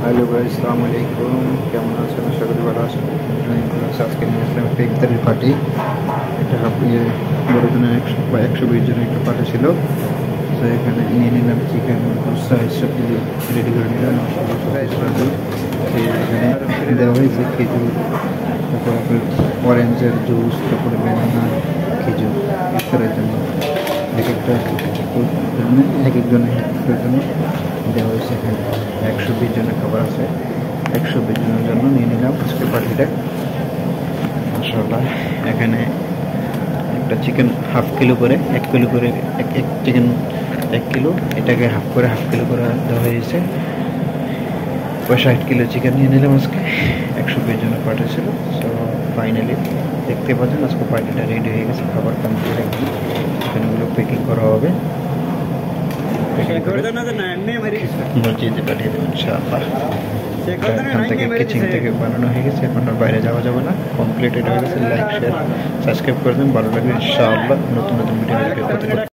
Hello ভাই, আসসালামু আলাইকুম। কেমন আছেন? আশা করি ভালো আছেন। আজকে নিয়ে আসলাম একটা ইফতারের পার্টি। এটা বড় জনের 120 জনের একটা পার্টি ছিল। তো এখানে নিয়ে নিলাম চিকেন, রাইস সব কিছু রেডি করে নিলাম। এখানে দেওয়া হয়েছে খেজুর, তারপর আপনার অরেঞ্জের জুস, তারপরে ব্যানানা, খেজুর ইফতারের জন্য এক একজনের জন্য দেওয়া হয়েছে। এখানে 120 জনের খাবার আছে। 120 জনের জন্য নিয়ে নিলাম আজকে পার্টিটা। মাশাআল্লাহ, এখানে একটা চিকেন হাফ কিলো করে 1 কিলো করে এক চিকেন 1 কিলো, এটাকে হাফ কিলো করে দেওয়া হয়েছে। 60 কিলো চিকেন নিয়ে নিলাম আজকে। 120 জনের পার্টি ছিল। সো ফাইনালি দেখতে পাচ্ছেন আজকে পার্টিটা রেডি হয়ে গেছে। খাবার কমপ্লিট, এখন চিকেনগুলো প্যাকিং করা হবে। মসজিদে পাঠিয়ে দেবেন ইনশাআল্লাহ। এখান থেকে কিচেন থেকে বানানো হয়ে গেছে, এখন আর বাইরে যাওয়া যাবে না। কমপ্লিটেড হয়ে গেছে। লাইক, শেয়ার, সাবস্ক্রাইব করে দেন। ভালো লাগবে ইনশাআল্লাহ। নতুন ভিডিও